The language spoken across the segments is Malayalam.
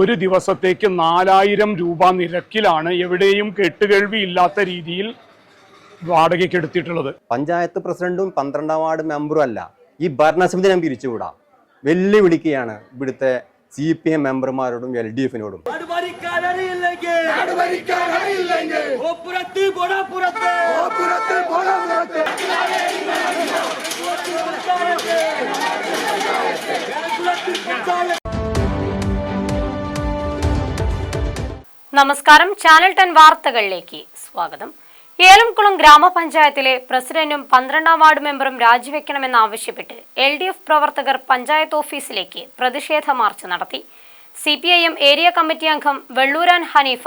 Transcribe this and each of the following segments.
ഒരു ദിവസത്തേക്ക് 4000 രൂപ നിരക്കിലാണ് എവിടെയും കേട്ടുകേൾവിയില്ലാത്ത രീതിയിൽ വാടകയ്ക്ക് എടുത്തിട്ടുള്ളത്. പഞ്ചായത്ത് പ്രസിഡന്റും 12ാം വാർഡ് മെമ്പറും അല്ല, ഈ ഭരണസമിതി ഞാൻ പിരിച്ചുകൂടാ. വെല്ലുവിളിക്കുകയാണ് ഇവിടുത്തെ CPM മെമ്പർമാരോടും LDFിനോടും. നമസ്കാരം, ചാനൽ 10 വാർത്തകളിലേക്ക് സ്വാഗതം. ഏലംകുളം ഗ്രാമപഞ്ചായത്തിലെ പ്രസിഡന്റും 12ാം വാർഡ് മെമ്പറും രാജിവെക്കണമെന്നാവശ്യപ്പെട്ട് LDF പ്രവർത്തകർ പഞ്ചായത്ത് ഓഫീസിലേക്ക് പ്രതിഷേധ മാർച്ച് നടത്തി. CPIM ഏരിയ കമ്മിറ്റി അംഗം വെള്ളൂരാൻ ഹനീഫ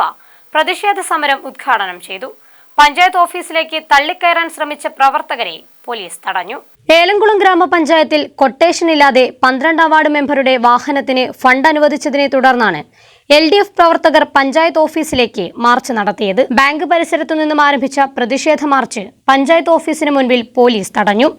പ്രതിഷേധ സമരം ഉദ്ഘാടനം ചെയ്തു. പഞ്ചായത്ത് ഓഫീസിലേക്ക് തള്ളിക്കയറാൻ ശ്രമിച്ച പ്രവർത്തകരെ പോലീസ് തടഞ്ഞു. ഏലംകുളം ഗ്രാമപഞ്ചായത്തിൽ കൊട്ടേഷൻ ഇല്ലാതെ 12ാം വാർഡ് മെമ്പറുടെ വാഹനത്തിന് ഫണ്ട് അനുവദിച്ചതിനെ തുടർന്നാണ് LDF പ്രവർത്തകർ പഞ്ചായത്ത് ഓഫീസിലേക്ക് മാർച്ച് നടത്തിയത്. ബാങ്ക് പരിസരത്തു നിന്നും ആരംഭിച്ച പ്രതിഷേധ മാർച്ച് പഞ്ചായത്ത് ഓഫീസിന് മുൻപിൽ പോലീസ് തടഞ്ഞു.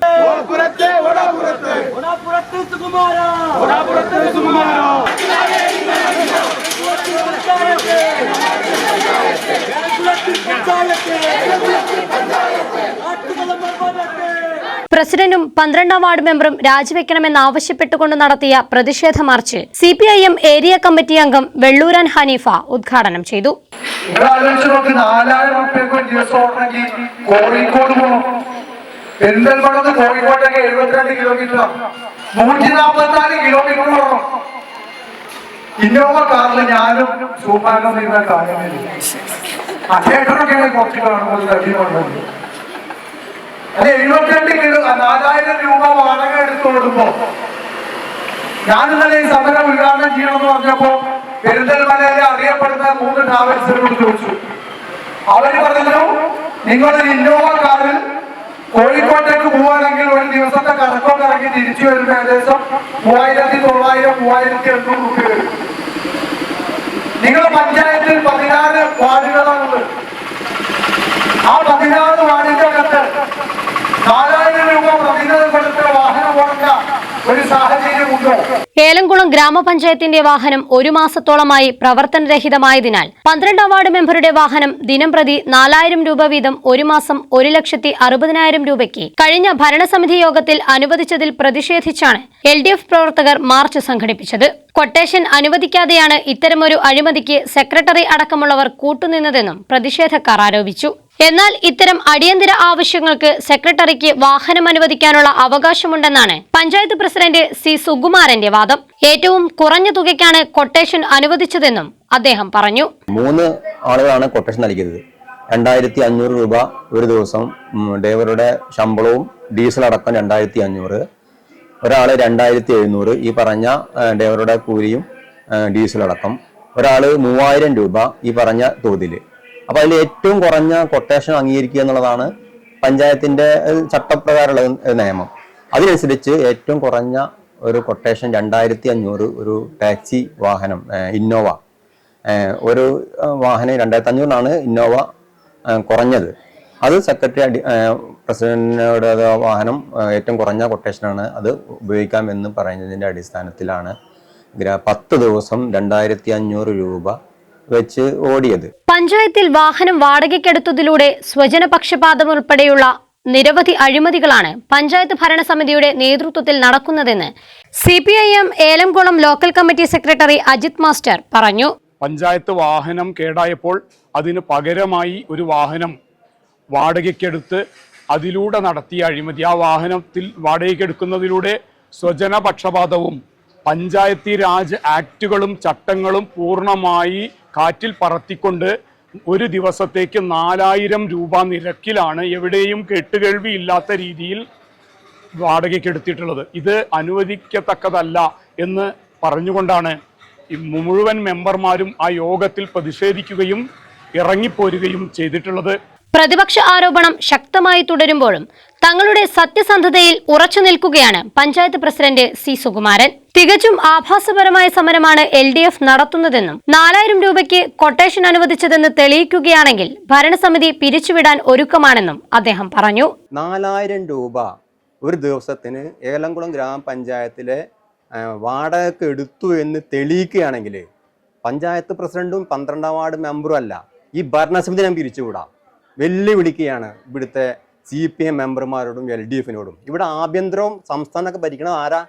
പ്രസിഡന്റും 12ാം വാർഡ് മെമ്പറും രാജിവെക്കണമെന്നാവശ്യപ്പെട്ടുകൊണ്ട് നടത്തിയ പ്രതിഷേധ മാർച്ച് CPIM ഏരിയ കമ്മിറ്റി അംഗം വെള്ളൂരാൻ ഹനീഫ ഉദ്ഘാടനം ചെയ്തു. ഇന്നോവ കാറിൽ ഞാനും സൂപ്പാനും നിന്ന കാര്യമില്ല. അദ്ദേഹത്തിനൊക്കെയാണ് കുറച്ച് കാണുമ്പോൾ തട്ടിക്കൊണ്ടത്. അത് 4000 രൂപ വാടക എടുത്തോടുമ്പോ ഞാൻ ഇന്നലെ ഈ സമരം ഉദ്ഘാടനം ചെയ്യണമെന്ന് പറഞ്ഞപ്പോ പെരിന്തൽമലയിലെ അറിയപ്പെടുന്ന 3 ട്രാവൽസിനോട് ചോദിച്ചു. അവര് പറഞ്ഞു, നിങ്ങളൊരു ഇന്നോവ കാറിൽ കോഴിക്കോട്ടേക്ക് പോവാണെങ്കിൽ ഒരു ദിവസത്തെ കറക്കം കറക്കി തിരിച്ചു വരുന്ന ഏകദേശം 3900 3800 രൂപ വരും. നിങ്ങളുടെ പഞ്ചായത്തിൽ 16 വാർഡുകളാണുള്ളത്. ആ 16 വാർഡിന്റെ അകത്ത് 4000 രൂപ പ്രതിദിനം കൊടുത്ത വാഹനം ഓടാൻ ഒരു സാഹചര്യമുണ്ടോ? ഏലംകുളം ഗ്രാമപഞ്ചായത്തിന്റെ വാഹനം 1 മാസത്തോളമായി പ്രവർത്തനരഹിതമായതിനാൽ 12ാം വാർഡ് മെമ്പറുടെ വാഹനം ദിനം പ്രതി 4000 രൂപ വീതം 1 മാസം 1,60,000 രൂപയ്ക്ക് കഴിഞ്ഞ ഭരണസമിതി യോഗത്തിൽ അനുവദിച്ചതിൽ പ്രതിഷേധിച്ചാണ് LDF പ്രവർത്തകർ മാർച്ച് സംഘടിപ്പിച്ചത്. കൊട്ടേഷൻ അനുവദിക്കാതെയാണ് ഇത്തരമൊരു അഴിമതിക്ക് സെക്രട്ടറി അടക്കമുള്ളവർ കൂട്ടുനിന്നതെന്നും പ്രതിഷേധക്കാർ ആരോപിച്ചു. എന്നാൽ ഇത്തരം അടിയന്തര ആവശ്യങ്ങൾക്ക് സെക്രട്ടറിക്ക് വാഹനം അനുവദിക്കാനുള്ള അവകാശമുണ്ടെന്നാണ് പഞ്ചായത്ത് പ്രസിഡന്റ് C സുകുമാരന്റെ വാദം. ഏറ്റവും കുറഞ്ഞ തുകയ്ക്കാണ് കൊട്ടേഷൻ അനുവദിച്ചതെന്നും അദ്ദേഹം പറഞ്ഞു. 3 ആളുകളാണ് കൊട്ടേഷൻ നൽകിയത്. 2500 രൂപ ഒരു ദിവസം, ഡ്രൈവറുടെ ശമ്പളവും ഡീസൽ അടക്കം 2500, ഒരാള് 2700, ഈ പറഞ്ഞ ഡ്രൈവറുടെ കൂലിയും ഡീസൽ അടക്കം, ഒരാള് 3000 രൂപ ഈ പറഞ്ഞ തോതില്. അപ്പൊ അതിൽ ഏറ്റവും കുറഞ്ഞ കൊട്ടേഷൻ അംഗീകരിക്കുക എന്നുള്ളതാണ് പഞ്ചായത്തിന്റെ ചട്ടപ്രകാരമുള്ള നിയമം. അതിനനുസരിച്ച് ഏറ്റവും കുറഞ്ഞ ഒരു കൊട്ടേഷൻ 2500 ഒരു ടാക്സി വാഹനം ഇന്നോവ, ഒരു വാഹനം 2500 ഇന്നോവ കുറഞ്ഞത്. അത് സെക്രട്ടറി പ്രസിഡന്റിനോട് വാഹനം ഏറ്റവും കുറഞ്ഞ കൊട്ടേഷനാണ്, അത് ഉപയോഗിക്കാമെന്ന് പറയുന്നതിന്റെ അടിസ്ഥാനത്തിലാണ് 10 ദിവസം 2500 രൂപ വെച്ച് ഓടിയത്. പഞ്ചായത്തിൽ വാഹനം വാടകയ്ക്കെടുത്തതിലൂടെ സ്വജനപക്ഷപാതം ഉൾപ്പെടെയുള്ള നിരവധി അഴിമതികളാണ് പഞ്ചായത്ത് ഭരണസമിതിയുടെ നേതൃത്വത്തിൽ നടക്കുന്നതെന്ന് CPIM Elamkulam local committee secretary Ajith master പറഞ്ഞു. പഞ്ചായത്ത് വാഹനം കേടായപ്പോൾ അതിന് പകരമായി ഒരു വാഹനം വാടകയ്ക്കെടുത്ത് അതിലൂടെ നടത്തിയ അഴിമതി, ആ വാഹനത്തിൽ വാടകയ്ക്കെടുക്കുന്നതിലൂടെ സ്വജനപക്ഷപാതവും പഞ്ചായത്തി രാജ് ആക്ടുകളും ചട്ടങ്ങളും പൂർണ്ണമായി കാറ്റിൽ പറത്തിക്കൊണ്ട് ഒരു ദിവസത്തേക്ക് 4000 രൂപ നിരക്കിലാണ് എവിടെയും കേട്ടുകേൾവിയില്ലാത്ത രീതിയിൽ വാടകയ്ക്ക് എടുത്തിട്ടുള്ളത്. ഇത് അനുവദിക്കത്തക്കതല്ല എന്ന് പറഞ്ഞുകൊണ്ടാണ് മുഴുവൻ മെമ്പർമാരും ആ യോഗത്തിൽ പ്രതിഷേധിക്കുകയും ഇറങ്ങിപ്പോരുകയും ചെയ്തിട്ടുള്ളത്. പ്രതിപക്ഷ ആരോപണം ശക്തമായി തുടരുമ്പോഴും തങ്ങളുടെ സത്യസന്ധതയിൽ ഉറച്ചു നിൽക്കുകയാണ് പഞ്ചായത്ത് പ്രസിഡന്റ് C സുകുമാരൻ. തികച്ചും ആഭാസപരമായ സമരമാണ് LDF നടത്തുന്നതെന്നും 4000 രൂപയ്ക്ക് കൊട്ടേഷൻ അനുവദിച്ചതെന്ന് തെളിയിക്കുകയാണെങ്കിൽ ഭരണസമിതി പിരിച്ചുവിടാൻ ഒരുക്കമാണെന്നും അദ്ദേഹം പറഞ്ഞു. 4000 രൂപ ഒരു ദിവസത്തിന് ഏലംകുളം ഗ്രാമപഞ്ചായത്തിലെ വാടകയ്ക്ക് എടുത്തു എന്ന് തെളിയിക്കുകയാണെങ്കിൽ പഞ്ചായത്ത് പ്രസിഡന്റും 12ാം വാർഡ് മെമ്പറും അല്ല, ഈ ഭരണസമിതി ഞാൻ പിരിച്ചുകൂടാ. വെല്ലുവിളിക്കുകയാണ് ഇവിടുത്തെ CPM മെമ്പർമാരോടും LDFിനോടും. ഇവിടെ ആഭ്യന്തരവും സംസ്ഥാനമൊക്കെ ഭരിക്കണത് ആരാ?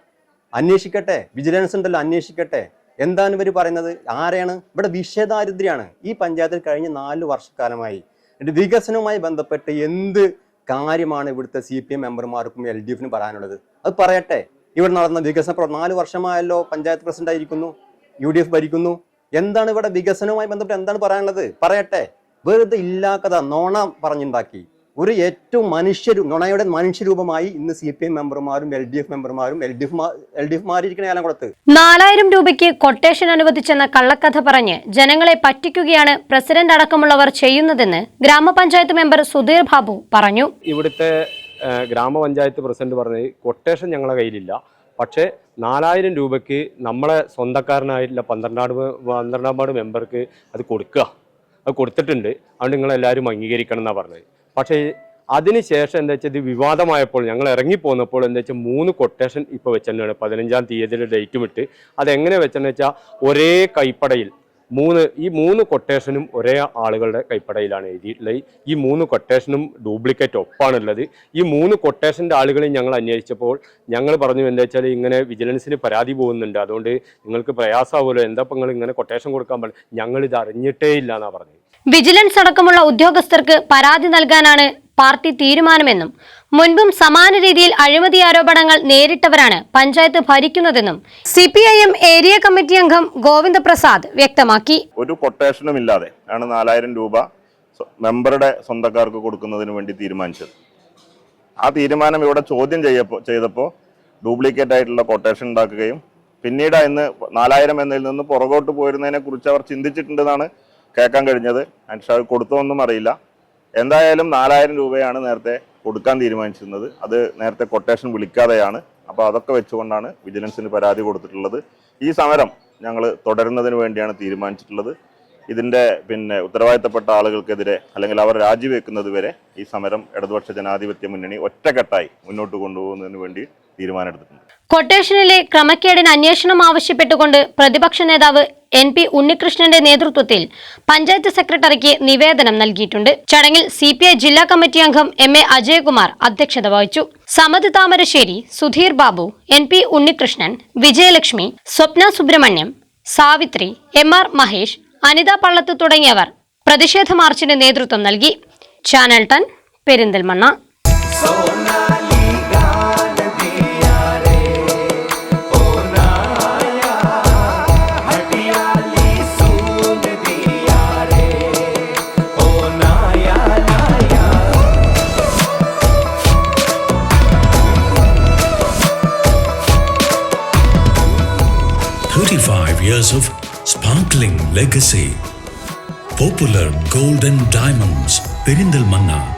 അന്വേഷിക്കട്ടെ, വിജിലൻസ് ഉണ്ടല്ലോ, അന്വേഷിക്കട്ടെ. എന്താണ് ഇവർ പറയുന്നത്? ആരെയാണ്? ഇവിടെ വിഷയദാരിദ്ര്യമാണ് ഈ പഞ്ചായത്തിൽ കഴിഞ്ഞ 4 വർഷക്കാലമായി. വികസനവുമായി ബന്ധപ്പെട്ട് എന്ത് കാര്യമാണ് ഇവിടുത്തെ CPM മെമ്പർമാർക്കും LDFിനും പറയാനുള്ളത്? അത് പറയട്ടെ. ഇവിടെ നടന്ന വികസന 4 വർഷമായല്ലോ പഞ്ചായത്ത് പ്രസിഡന്റ് ആയിരിക്കുന്നു, UDF ഭരിക്കുന്നു. എന്താണ് ഇവിടെ വികസനവുമായി ബന്ധപ്പെട്ട് എന്താണ് പറയാനുള്ളത്? പറയട്ടെ. വെറുതെ ഇല്ലാക്കഥ നോണ പറഞ്ഞുണ്ടാക്കി ഒരു ഏറ്റവും നുണയുടെ മനുഷ്യരൂപമായി ഇന്ന് CPM മെമ്പർമാരും LDF മെമ്പർമാരും LDF മാറിയിരിക്കുന്ന ഏലംകുളത്ത്. 4000 രൂപയ്ക്ക് കൊട്ടേഷൻ അനുവദിച്ചെന്ന കള്ളക്കഥ പറഞ്ഞ് ജനങ്ങളെ പറ്റിക്കുകയാണ് പ്രസിഡന്റ് അടക്കമുള്ളവർ ചെയ്യുന്നതെന്ന് ഗ്രാമപഞ്ചായത്ത് മെമ്പർ സുധീർ ബാബു പറഞ്ഞു. ഇവിടുത്തെ ഗ്രാമപഞ്ചായത്ത് പ്രസിഡന്റ് പറഞ്ഞത് കൊട്ടേഷൻ ഞങ്ങളുടെ കയ്യിലില്ല, പക്ഷേ 4000 രൂപയ്ക്ക് നമ്മളെ സ്വന്തക്കാരനായിട്ടുള്ള 12ാം വാർഡ് മെമ്പർക്ക് അത് കൊടുക്കുക, അത് കൊടുത്തിട്ടുണ്ട്, അതുകൊണ്ട് നിങ്ങളെല്ലാവരും അംഗീകരിക്കണം എന്നാണ് പറഞ്ഞത്. പക്ഷേ അതിനുശേഷം എന്താ വെച്ചാൽ ഇത് വിവാദമായപ്പോൾ ഞങ്ങൾ ഇറങ്ങിപ്പോന്നപ്പോൾ എന്താ വെച്ചാൽ 3 കൊട്ടേഷൻ ഇപ്പോൾ വെച്ചിട്ടാണ് 15ാം തീയതിയുടെ ഡേറ്റും ഇട്ട്. അതെങ്ങനെ വെച്ചെന്ന് വെച്ചാൽ ഒരേ കൈപ്പടയിൽ ഈ 3 കൊട്ടേഷനും ഒരേ ആളുകളുടെ കൈപ്പടയിലാണ് എഴുതിയിട്ടുള്ളത്. ഈ 3 കൊട്ടേഷനും ഡ്യൂപ്ലിക്കേറ്റ് ഒപ്പാണുള്ളത്. ഈ 3 കൊട്ടേഷൻ്റെ ആളുകളെയും ഞങ്ങൾ അന്വേഷിച്ചപ്പോൾ ഞങ്ങൾ പറഞ്ഞു എന്താ വെച്ചാൽ ഇങ്ങനെ വിജിലൻസിന് പരാതി പോകുന്നുണ്ട്, അതുകൊണ്ട് നിങ്ങൾക്ക് പ്രയാസമാവുമല്ലോ, എന്താ ഇപ്പം നിങ്ങൾ ഇങ്ങനെ കൊട്ടേഷൻ കൊടുക്കാൻ പറഞ്ഞു. ഞങ്ങളിത് അറിഞ്ഞിട്ടേ ഇല്ല എന്നാണ് പറഞ്ഞത്. വിജിലൻസ് അടക്കമുള്ള ഉദ്യോഗസ്ഥർക്ക് പരാതി നൽകാനാണ് പാർട്ടി തീരുമാനമെന്നും മുൻപും സമാന രീതിയിൽ അഴിമതി ആരോപണങ്ങൾ നേരിട്ടവരാണ് പഞ്ചായത്ത് ഭരിക്കുന്നതെന്നും CPIM ഏരിയ കമ്മിറ്റി അംഗം ഗോവിന്ദപ്രസാദ് വ്യക്തമാക്കി. ഒരു കൊട്ടേഷനും ഇല്ലാതെ ആണ് 4000 രൂപ മെമ്പറുടെ സ്വന്തക്കാർക്ക് കൊടുക്കുന്നതിന് വേണ്ടി തീരുമാനിച്ചത്. ആ തീരുമാനം ഇവിടെ ചോദ്യം ചെയ്തപ്പോൾ ഡ്യൂപ്ലിക്കേറ്റ് ആയിട്ടുള്ള കൊട്ടേഷൻ ഉണ്ടാക്കുകയും പിന്നീട് ഇന്ന് 4000 എന്നതിൽ നിന്ന് പുറകോട്ട് പോയിരുന്നതിനെ കുറിച്ച് അവർ ചിന്തിച്ചിട്ടുണ്ടെന്നാണ് കേൾക്കാൻ കഴിഞ്ഞത്. പക്ഷേ അത് കൊടുത്തോന്നും അറിയില്ല. എന്തായാലും 4000 രൂപയാണ് നേരത്തെ കൊടുക്കാൻ തീരുമാനിച്ചിരുന്നത്. അത് നേരത്തെ കൊട്ടേഷൻ വിളിക്കാതെയാണ്. അപ്പോൾ അതൊക്കെ വെച്ചുകൊണ്ടാണ് വിജിലൻസിന് പരാതി കൊടുത്തിട്ടുള്ളത്. ഈ സമരം ഞങ്ങൾ തുടരുന്നതിന് വേണ്ടിയാണ് തീരുമാനിച്ചിട്ടുള്ളത്. ഇതിൻ്റെ ഉത്തരവാദിത്തപ്പെട്ട ആളുകൾക്കെതിരെ അല്ലെങ്കിൽ അവർ രാജിവെക്കുന്നത് വരെ ഈ സമരം ഇടതുപക്ഷ ജനാധിപത്യ മുന്നണി ഒറ്റക്കെട്ടായി മുന്നോട്ട് കൊണ്ടുപോകുന്നതിന് വേണ്ടി തീരുമാനമെടുത്തിട്ടുണ്ട്. കൊട്ടേഷനിലെ ക്രമക്കേടിന് അന്വേഷണം ആവശ്യപ്പെട്ടുകൊണ്ട് പ്രതിപക്ഷ നേതാവ് NP ഉണ്ണികൃഷ്ണന്റെ നേതൃത്വത്തിൽ പഞ്ചായത്ത് സെക്രട്ടറിക്ക് നിവേദനം നൽകിയിട്ടുണ്ട്. ചടങ്ങിൽ CPI ജില്ലാ കമ്മിറ്റി അംഗം MA അജയകുമാർ അധ്യക്ഷത വഹിച്ചു. സമത് താമരശ്ശേരി, സുധീർ ബാബു, NP ഉണ്ണികൃഷ്ണൻ, വിജയലക്ഷ്മി, സ്വപ്ന സുബ്രഹ്മണ്യം, സാവിത്രി, MR മഹേഷ്, അനിത പള്ളത്ത് തുടങ്ങിയവർ പ്രതിഷേധ മാർച്ചിന് നേതൃത്വം നൽകി. Channel 10 Perinthalmanna. Years of sparkling legacy. Popular Gold and Diamonds, Perindalmanna.